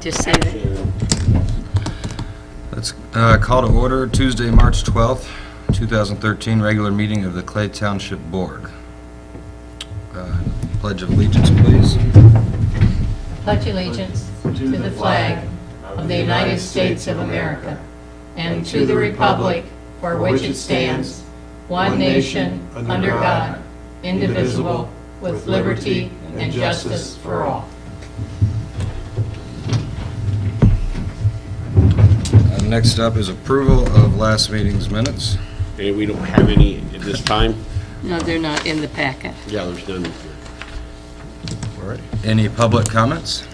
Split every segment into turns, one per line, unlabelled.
Just say that.
Let's call to order Tuesday, March 12th, 2013, regular meeting of the Clay Township Board. Pledge of allegiance, please.
Pledge allegiance to the flag of the United States of America and to the republic for which it stands, one nation, under God, indivisible, with liberty and justice for all.
Next up is approval of last meeting's minutes.
And we don't have any at this time?
No, they're not in the packet.
Yeah, there's none.
All right. Any public comments?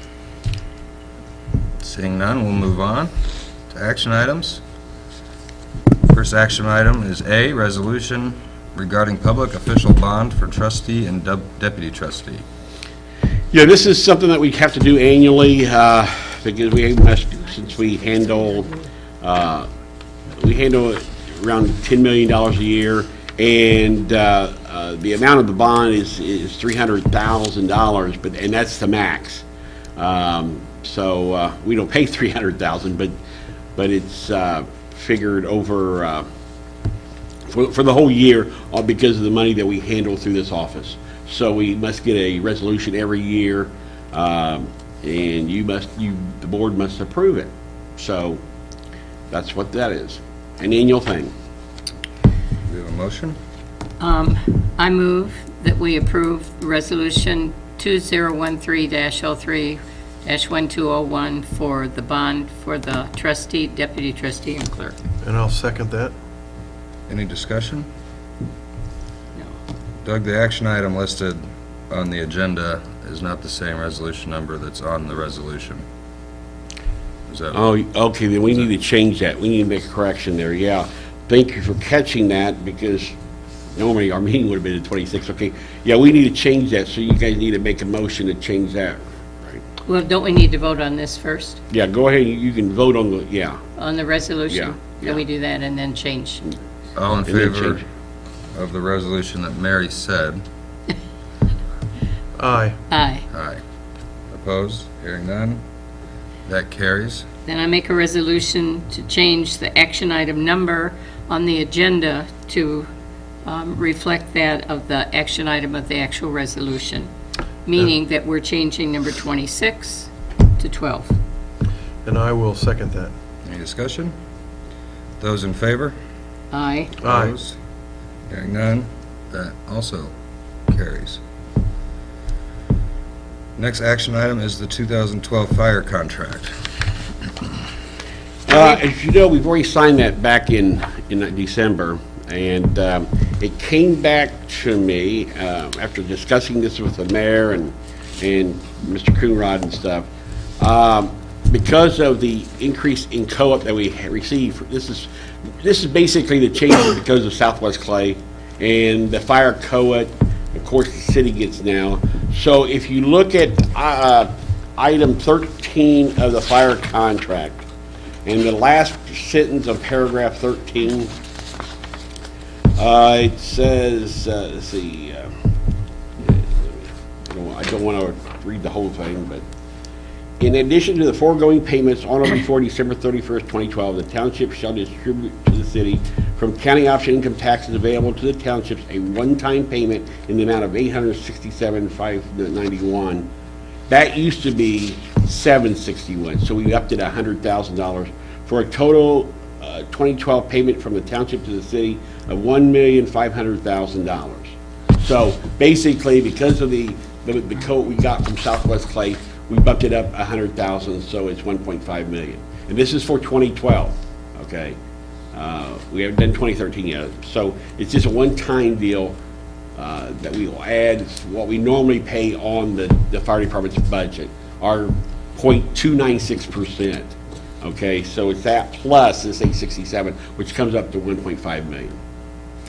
Seeing none, we'll move on to action items. First action item is A, resolution regarding public official bond for trustee and deputy trustee.
Yeah, this is something that we have to do annually because we must, since we handle around $10 million a year, and the amount of the bond is $300,000, and that's the max. So we don't pay $300,000, but it's figured over for the whole year because of the money that we handle through this office. So we must get a resolution every year, and the board must approve it. So that's what that is, an annual thing.
We have a motion?
I move that we approve Resolution 2013-03-1201 for the bond for the trustee, deputy trustee, and clerk.
And I'll second that.
Any discussion?
No.
Doug, the action item listed on the agenda is not the same resolution number that's on the resolution. Is that?
Oh, okay, then we need to change that. We need to make a correction there, yeah. Thank you for catching that, because normally our meeting would have been the 26th. Okay, yeah, we need to change that, so you guys need to make a motion to change that. Right.
Well, don't we need to vote on this first?
Yeah, go ahead, you can vote on the, yeah.
On the resolution?
Yeah, yeah.
Can we do that and then change?
All in
And then
favor
change.
of the resolution that Mary said?
Aye.
Aye.
Aye. Opposed? Hearing none. That carries.
Then I make a resolution to change the action item number on the agenda to reflect that of the action item of the actual resolution, meaning that we're changing number 26 to 12.
And I will second that.
Any discussion? Those in favor?
Aye.
Aye.
Opposed? Hearing none. That also carries. Next action item is the 2012 fire contract.
As you know, we've already signed that back in December, and it came back to me after discussing this with the mayor and Mr. Coonrod and stuff. Because of the increase in co-op that we received, this is basically the change because of Southwest Clay and the fire co-op, of course, the city gets now. So if you look at item 13 of the fire contract, and the last sentence of paragraph 13, it says, let's see, I don't want to read the whole thing, but in addition to the foregoing payments on or before December 31st, 2012, the township shall distribute to the city from county option income taxes available to the townships a one-time payment in the amount of $867,591. That used to be $761, so we upped it $100,000 for a total 2012 payment from the township to the city of $1,500,000. So basically, because of the quote we got from Southwest Clay, we bumped it up $100,000, so it's $1.5 million. And this is for 2012, okay? We haven't done 2013 yet, so it's just a one-time deal that we will add what we normally pay on the fire department's budget, our 0.296%. Okay, so it's that plus this 867, which comes up to 1.5 million.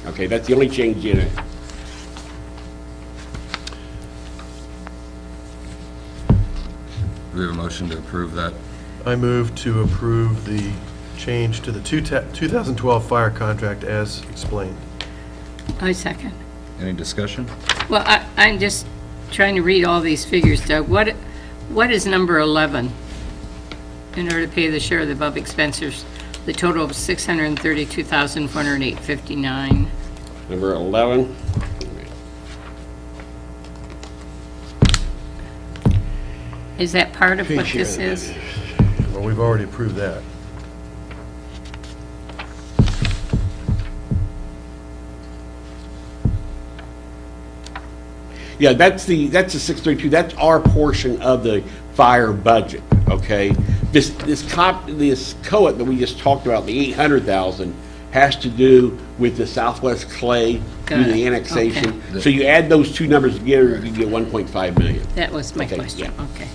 Okay, that's the only change in it.
Do we have a motion to approve that?
I move to approve the change to the 2012 fire contract as explained.
I second.
Any discussion?
Well, I'm just trying to read all these figures, Doug. What is number 11? in order to pay the share of the above expenses, the total of $632,408.59.
Number 11.
Is that part of what this is?
Well, we've already approved that.
Yeah, that's the 632, that's our portion of the fire budget, okay? This COA that we just talked about, the 800,000, has to do with the Southwest Clay through the annexation.
Okay.
So you add those two numbers together, you get 1.5 million.
That was my
Okay,
question,
yeah.
okay.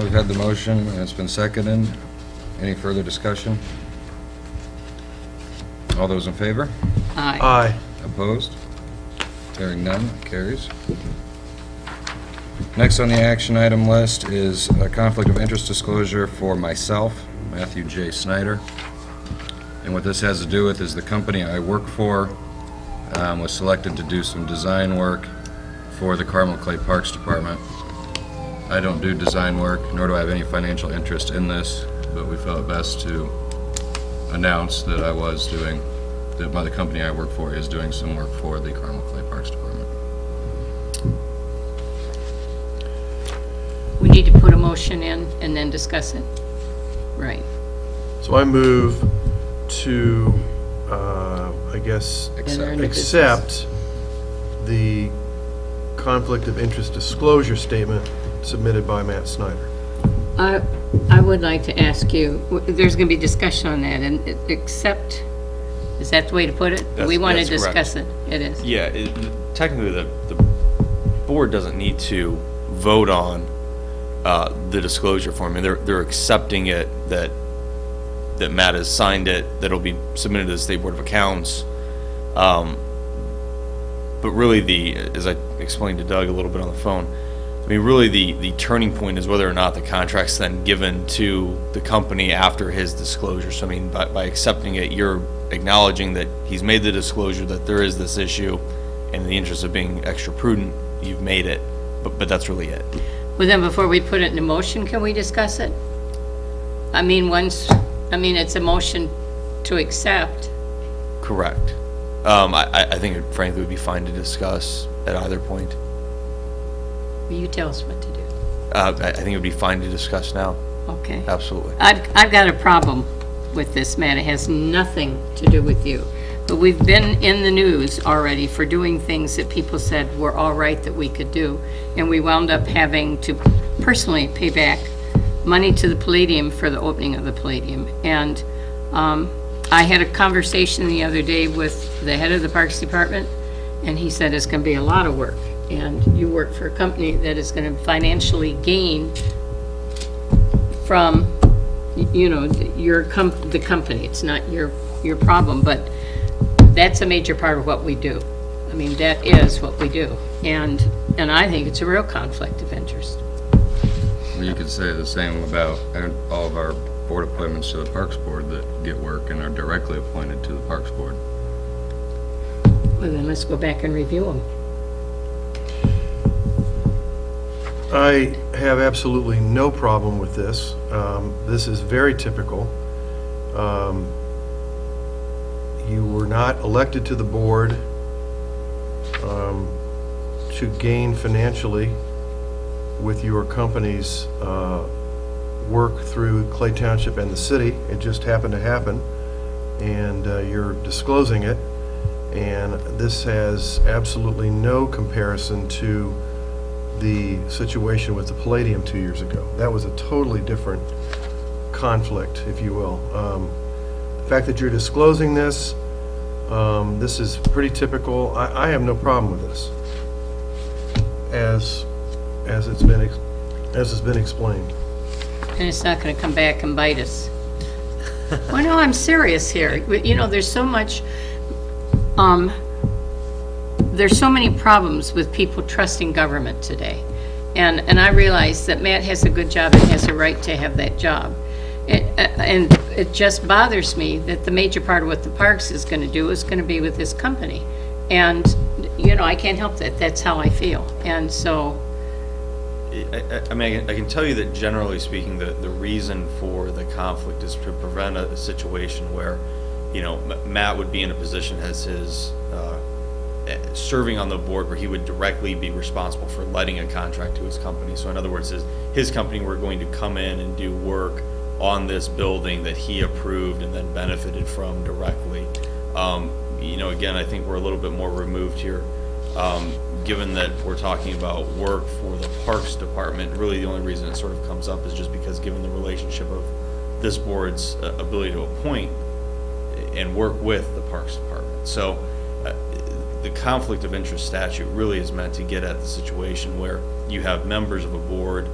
We've had the motion, and it's been seconded. Any further discussion? All those in favor?
Aye.
Aye.
Opposed? Hearing none, carries. Next on the action item list is a conflict of interest disclosure for myself, Matthew J. Snyder. And what this has to do with is the company I work for was selected to do some design work for the Carmel Clay Parks Department. I don't do design work, nor do I have any financial interest in this, but we felt it best to announce that the company I work for is doing some work for the Carmel Clay Parks Department.
We need to put a motion in and then discuss it. Right.
So I move to, I guess,
Accept.
accept the conflict of interest disclosure statement submitted by Matt Snyder.
I would like to ask you, there's going to be discussion on that, and accept, is that the way to put it? We want to
that's correct.
discuss it. It is.
Yeah, technically, the board doesn't need to vote on the disclosure form. I mean, they're accepting it that Matt has signed it, that it'll be submitted to the State Board of Accounts. But really, as I explained to Doug a little bit on the phone, I mean, really the turning point is whether or not the contract's then given to the company after his disclosure. So I mean, by accepting it, you're acknowledging that he's made the disclosure that there is this issue, and in the interest of being extra prudent, you've made it, but that's really it.
Well, then before we put it in motion, can we discuss it? I mean, it's a motion to accept.
Correct. I think it frankly would be fine to discuss at either point.
Will you tell us what to do?
I think it would be fine to discuss now.
Okay.
Absolutely.
I've got a problem with this, Matt. It has nothing to do with you. But we've been in the news already for doing things that people said were all right that we could do. And we wound up having to personally pay back money to the Palladium for the opening of the Palladium. And I had a conversation the other day with the head of the Parks Department, and he said it's going to be a lot of work. And you work for a company that is going to financially gain from, the company. It's not your problem, but that's a major part of what we do. I mean, that is what we do. And I think it's a real conflict of interest.
Well, you could say the same about all of our board appointments to the Parks Board that get work and are directly appointed to the Parks Board.
Well, then let's go back and review them.
I have absolutely no problem with this. This is very typical. You were not elected to the board to gain financially with your company's work through Clay Township and the city. It just happened to happen, and you're disclosing it. And this has absolutely no comparison to the situation with the Palladium 2 years ago. That was a totally different conflict, if you will. The fact that you're disclosing this, this is pretty typical. I have no problem with this, as it's been explained.
And it's not going to come back and bite us. Well, no, I'm serious here. There's so much, there's so many problems with people trusting government today. And I realize that Matt has a good job and has a right to have that job. And it just bothers me that the major part of what the parks is going to do is going to be with this company. And, I can't help that. That's how I feel. And so
I mean, I can tell you that generally speaking, the reason for the conflict is to prevent a situation where, you know, Matt would be in a position as his, serving on the board where he would directly be responsible for letting a contract to his company. So in other words, his company were going to come in and do work on this building that he approved and then benefited from directly. You know, again, I think we're a little bit more removed here. Given that we're talking about work for the Parks Department, really the only reason it sort of comes up is just because given the relationship of this board's ability to appoint and work with the Parks Department. So the conflict of interest statute really is meant to get at the situation where you have members of a board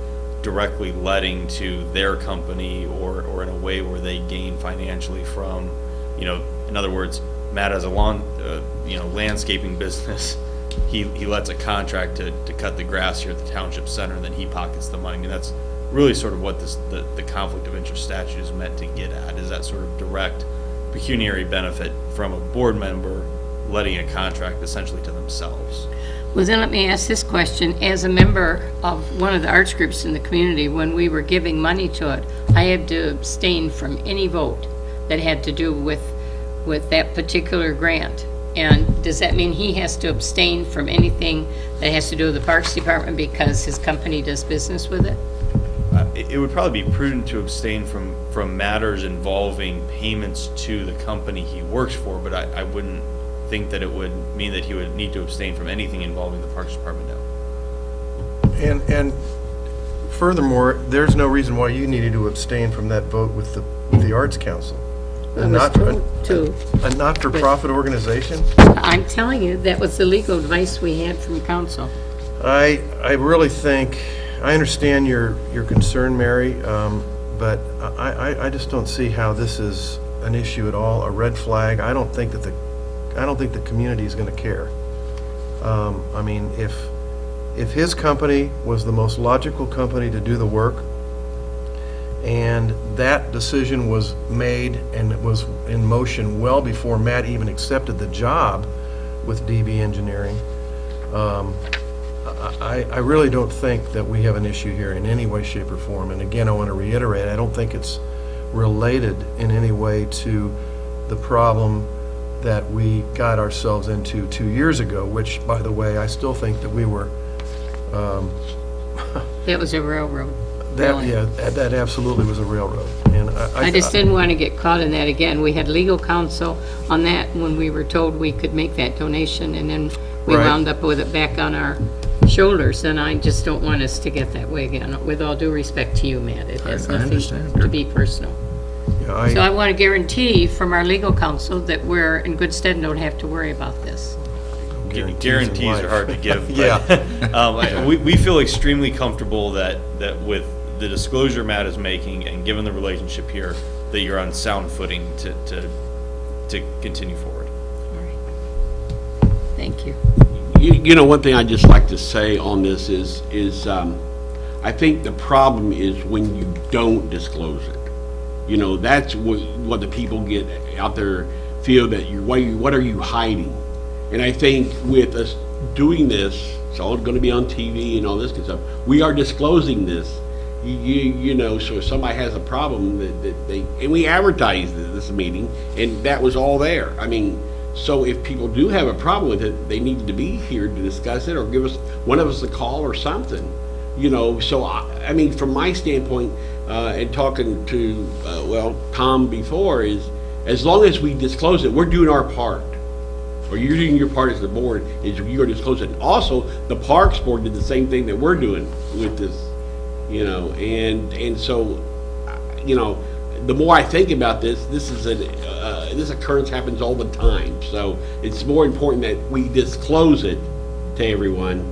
directly letting to their company or in a way where they gain financially from, you know, in other words, Matt has a landscaping business. He lets a contract to cut the grass here at the Township Center, and then he pockets the money. I mean, that's really sort of what the conflict of interest statute is meant to get at, is that sort of direct pecuniary benefit from a board member letting a contract essentially to themselves.
Well, then let me ask this question. As a member of one of the arts groups in the community, when we were giving money to it, I had to abstain from any vote that had to do with that particular grant. And does that mean he has to abstain from anything that has to do with the Parks Department because his company does business with it?
It would probably be prudent to abstain from matters involving payments to the company he works for, but I wouldn't think that it would mean that he would need to abstain from anything involving the Parks Department now.
And furthermore, there's no reason why you needed to abstain from that vote with the Arts Council. A not-for-profit organization?
I'm telling you, that was the legal advice we had from council.
I really think, I understand your concern, Mary, but I just don't see how this is an issue at all, a red flag. I don't think the community is going to care. I mean, if his company was the most logical company to do the work, and that decision was made and it was in motion well before Matt even accepted the job with DB Engineering, I really don't think that we have an issue here in any way, shape, or form. And again, I want to reiterate, I don't think it's related in any way to the problem that we got ourselves into 2 years ago, which, by the way, I still think that we were...
That was a railroad.
That absolutely was a railroad. And
I just didn't want to get caught in that again. We had legal counsel on that when we were told we could make that donation, and then we
Right.
wound up with it back on our shoulders, and I just don't want us to get that way again. With all due respect to you, Matt, it has
I
nothing
understand.
to be personal.
Yeah,
So I want to guarantee from our legal counsel that we're in good stead and don't have to worry about this.
Guarantees are hard to give. But,
Yeah.
we feel extremely comfortable that with the disclosure Matt is making, and given the relationship here, that you're on sound footing to continue forward.
All right. Thank you.
You know, one thing I'd just like to say on this is I think the problem is when you don't disclose it. You know, that's what the people get out there feel that what are you hiding? And I think with us doing this, it's all going to be on TV and all this good stuff. We are disclosing this. You know, so if somebody has a problem and we advertised this meeting, and that was all there. I mean, so if people do have a problem with it, they need to be here to discuss it or give us one of us a call or something. You know, so I mean, from my standpoint, and talking to Tom before, is as long as we disclose it, we're doing our part. Or you're doing your part as the board, is you're disclosing it. Also, the Parks Board did the same thing that we're doing with this, you know, and so, you know, the more I think about this occurrence happens all the time. So it's more important that we disclose it to everyone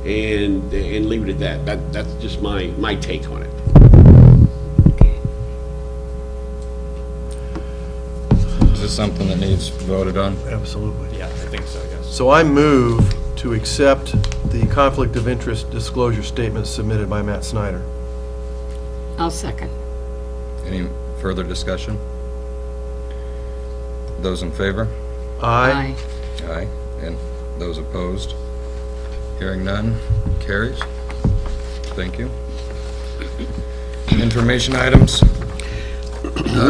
and leave it at that. That's just my take on it.
Is this something that needs voted on?
Absolutely.
Yeah, I think so, I guess.
So I move to accept the conflict of interest disclosure statement submitted by Matt Snyder.
I'll second.
Any further discussion? Those in favor?
Aye.
Aye. And those opposed? Hearing none, carries. Thank you. Information items?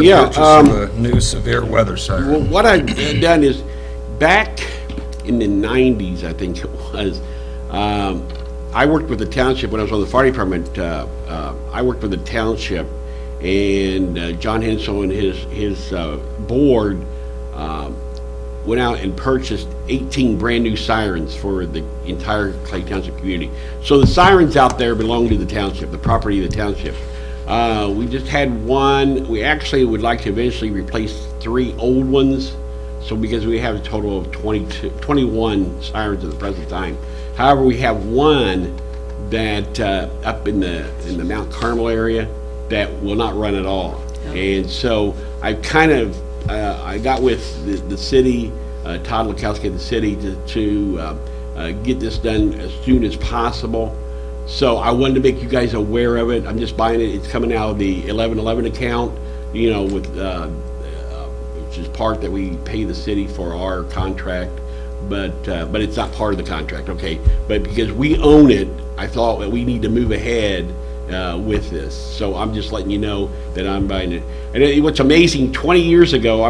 Yeah,
Purchase of a new severe weather
Well,
siren.
what I've done is, back in the 90s, I think it was, I worked with the township when I was on the fire department. I worked with the township, and John Hensel and his board went out and purchased 18 brand-new sirens for the entire Clay Township community. So the sirens out there belong to the township, the property of the township. We just had one. We actually would like to eventually replace 3 old ones. So because we have a total of 21 sirens at the present time. However, we have one that up in the Mount Carmel area that will not run at all. And so I kind of I got with the city, Todd Lukowski, the city, to get this done as soon as possible. So I wanted to make you guys aware of it. I'm just buying it. It's coming out of the 1111 account, you know, with which is part that we pay the city for our contract, but it's not part of the contract, okay? But because we own it, I thought that we need to move ahead with this. So I'm just letting you know that I'm buying it. And what's amazing, 20 years ago,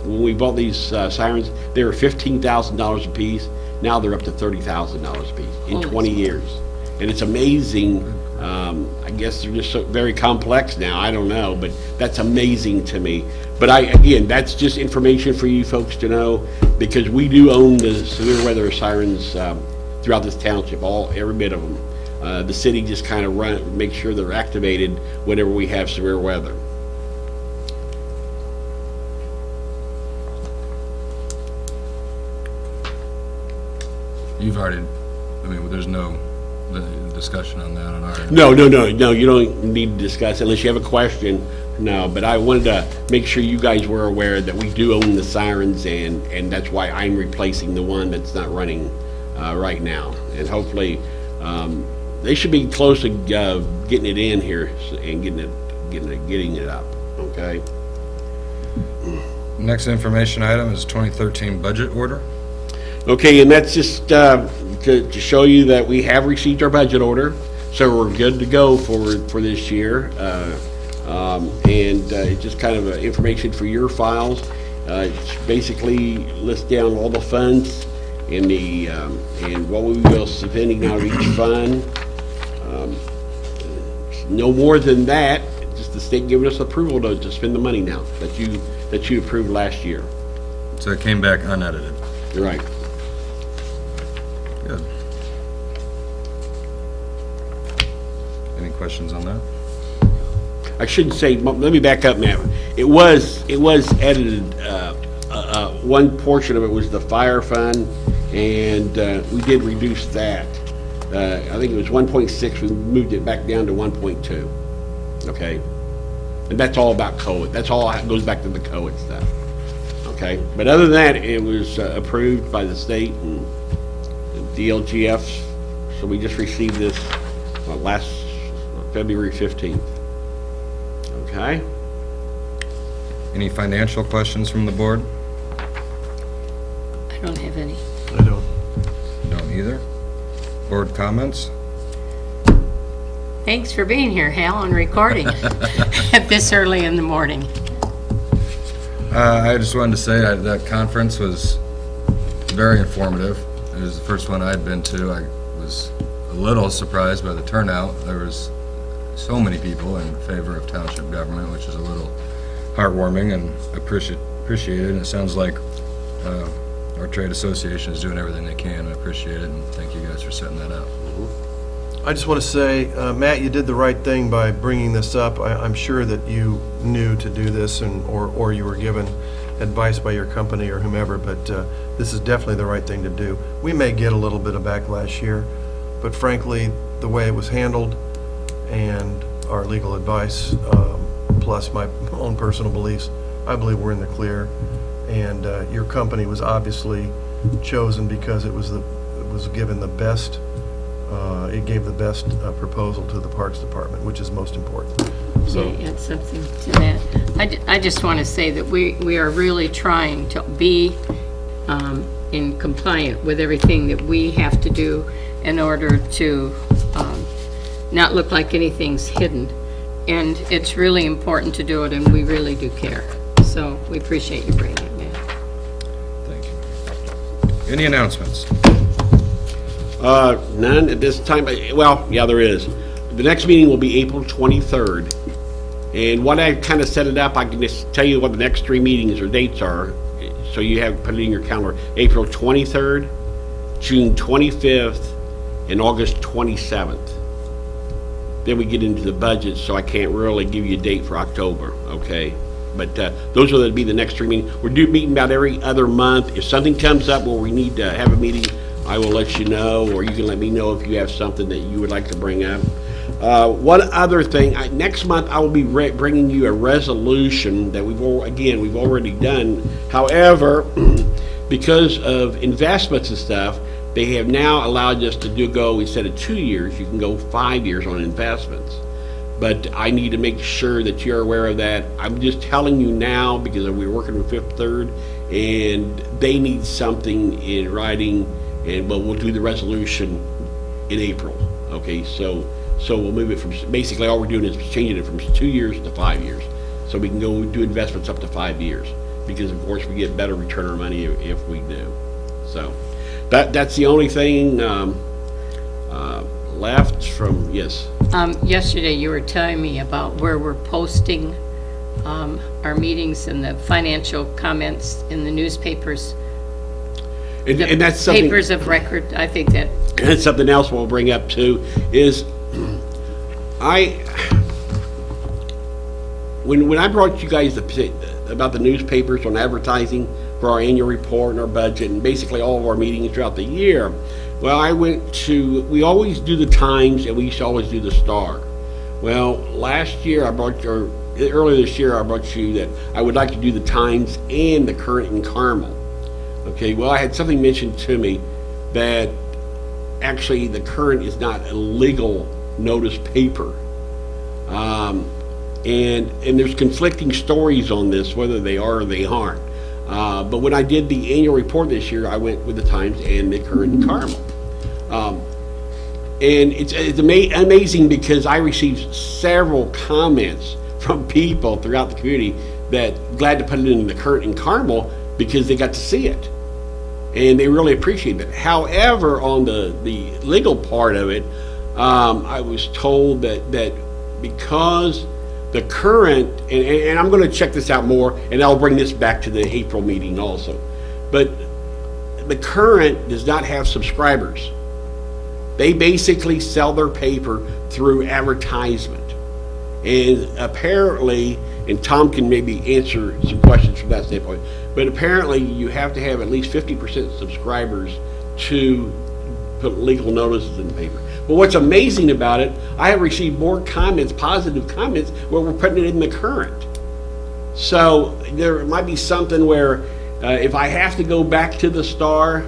when we bought these sirens, they were $15,000 a piece. Now they're up to $30,000 a piece in 20 years. And it's amazing. I guess they're just so very complex now. I don't know, but that's amazing to me. But again, that's just information for you folks to know, because we do own the severe weather sirens throughout this township, every bit of them. The city just kind of make sure they're activated whenever we have severe weather.
You've already, I mean, there's no discussion on that on our end.
No, you don't need to discuss it unless you have a question. No, but I wanted to make sure you guys were aware that we do own the sirens, and that's why I'm replacing the one that's not running right now. And hopefully, they should be close to getting it in here and getting it up. Okay.
Next information item is 2013 budget order.
Okay, and that's just to show you that we have received our budget order, so we're good to go for this year. It's just kind of information for your files. It's basically lists down all the funds and and what we will spending out of each fund. No more than that. Just the state giving us approval to spend the money now that you approved last year.
So it came back unedited.
You're right.
Good. Any questions on that?
I shouldn't say. Let me back up, Matt. It was edited. One portion of it was the fire fund, and we did reduce that. I think it was 1.6. We moved it back down to 1.2. Okay, and that's all about COVID. That's all goes back to the COVID stuff. Okay, but other than that, it was approved by the state and the DLGFs. So we just received this last February 15th. Okay.
Any financial questions from the board?
I don't have any.
I don't.
Don't either. Board comments?
Thanks for being here, Hal, and recording at this early in the morning.
I just wanted to say that conference was very informative. It was the first one I'd been to. I was a little surprised by the turnout. There was so many people in favor of township government, which is a little heartwarming and appreciated. And it sounds like our trade association is doing everything they can. I appreciate it, and thank you guys for setting that up.
I just want to say, Matt, you did the right thing by bringing this up. I'm sure that you knew to do this, or you were given advice by your company or whomever, but this is definitely the right thing to do. We may get a little bit of backlash here, but frankly, the way it was handled and our legal advice, plus my own personal beliefs, I believe we're in the clear. And your company was obviously chosen because it was given the best. It gave the best proposal to the Parks Department, which is most important. So,
May I add something to that? I just want to say that we are really trying to be in compliant with everything that we have to do in order to not look like anything's hidden. And it's really important to do it, and we really do care. So we appreciate you bringing it in.
Thank you. Any announcements?
None at this time. Well, yeah, there is. The next meeting will be April 23rd. And what I kind of set it up, I can just tell you what the next 3 meetings or dates are, so you have put it in your calendar. April 23rd, June 25th, and August 27th. Then we get into the budget, so I can't really give you a date for October, okay? But those will be the next 3 meetings. We're meeting about every other month. If something comes up where we need to have a meeting, I will let you know, or you can let me know if you have something that you would like to bring up. One other thing, next month I will be bringing you a resolution that we've already done. However, because of investments and stuff, they have now allowed us to go, instead of 2 years, you can go 5 years on investments. But I need to make sure that you're aware of that. I'm just telling you now because we're working with Fifth Third, and they need something in writing, and we'll do the resolution in April. Okay, so we'll move it from, basically all we're doing is changing it from 2 years to 5 years. So we can go do investments up to 5 years, because of course we get better return on money if we do. So that's the only thing left from, yes.
Yesterday you were telling me about where we're posting our meetings and the financial comments in the newspapers.
And that's something,
papers of record. I think that.
And that's something else we'll bring up too, is when I brought you guys about the newspapers on advertising for our annual report and our budget and basically all of our meetings throughout the year, well, we always do the Times, and we used to always do the Star. Well, earlier this year I brought you that I would like to do the Times and the Current in Carmel. Okay, well, I had something mentioned to me that actually the Current is not a legal notice paper. And there's conflicting stories on this, whether they are or they aren't. But when I did the annual report this year, I went with the Times and the Current in Carmel. And it's amazing because I received several comments from people throughout the community that glad to put it in the Current in Carmel because they got to see it. And they really appreciate it. However, on the legal part of it, I was told that because the Current, and I'm going to check this out more, and I'll bring this back to the April meeting also, but the Current does not have subscribers. They basically sell their paper through advertisement. And apparently, and Tom can maybe answer some questions from that standpoint, but apparently you have to have at least 50% subscribers to put legal notices in the paper. But what's amazing about it, I have received more comments, positive comments, where we're putting it in the Current. So there might be something where if I have to go back to the Star,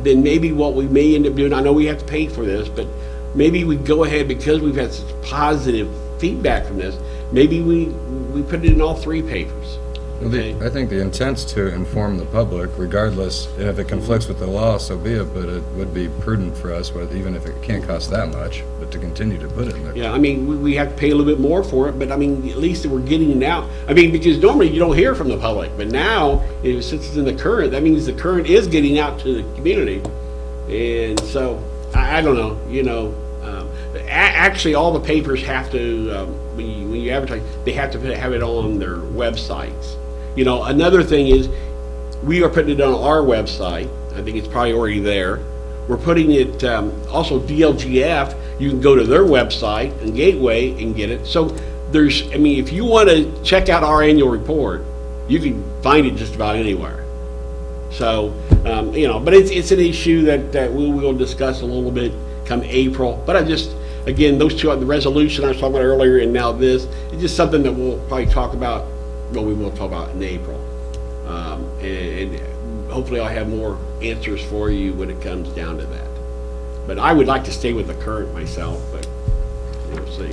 then maybe what we may end up doing, I know we have to pay for this, but maybe we go ahead, because we've had such positive feedback from this, maybe we put it in all 3 papers. Okay.
I think the intent's to inform the public, regardless, and if it conflicts with the law, so be it, but it would be prudent for us, even if it can't cost that much, but to continue to put it in there.
Yeah, I mean, we have to pay a little bit more for it, but I mean, at least we're getting it out. I mean, because normally you don't hear from the public, but now, since it's in the Current, that means the Current is getting out to the community. And so, I don't know, actually all the papers have to, when you advertise, they have to have it on their websites. Another thing is, we are putting it on our website. I think it's probably already there. We're putting it, also DLGF, you can go to their website and Gateway and get it. So if you want to check out our annual report, you can find it just about anywhere. So, but it's an issue that we will discuss a little bit come April. But again, those two, the resolution I was talking about earlier and now this, it's just something that we'll probably talk about. Well, we will talk about in April, and hopefully I'll have more answers for you when it comes down to that. But I would like to stay with the Current myself, but we'll see.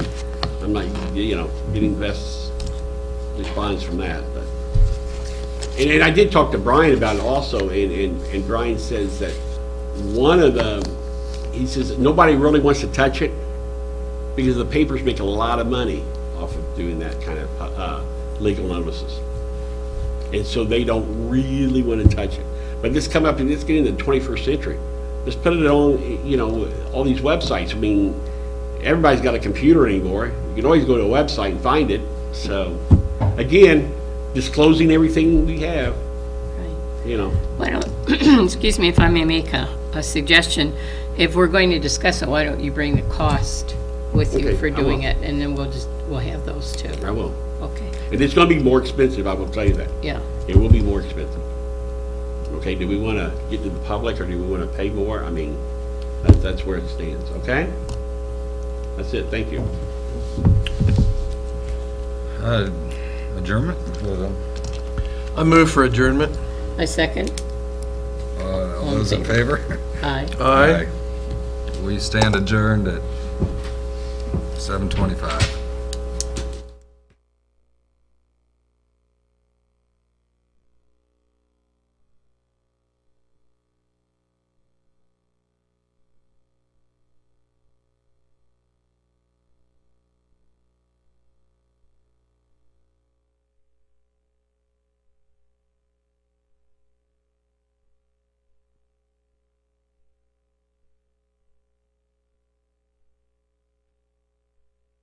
I'm not, getting the best response from that. But and I did talk to Brian about it also, and Brian says that he says nobody really wants to touch it, because the papers make a lot of money off of doing that kind of legal notices. And so they don't really want to touch it. But this come up and it's getting in the 21st century. Just put it on, you know, all these websites. I mean, everybody's got a computer anymore. You can always go to a website and find it. So, again, disclosing everything we have, you know.
Why don't, excuse me if I may make a suggestion. If we're going to discuss it, why don't you bring the cost with you
Okay,
for
I
doing
will.
it, and then we'll have those two.
I will.
Okay,
And it's going to be more expensive, I will tell you that.
yeah.
It will be more expensive. Okay, do we want to get to the public or do we want to pay more? I mean, that's where it stands, okay? That's it, thank you.
Adjournment?
I move for adjournment.
I second.
All those in favor?
Aye.
Aye.
We stand adjourned at 7:25.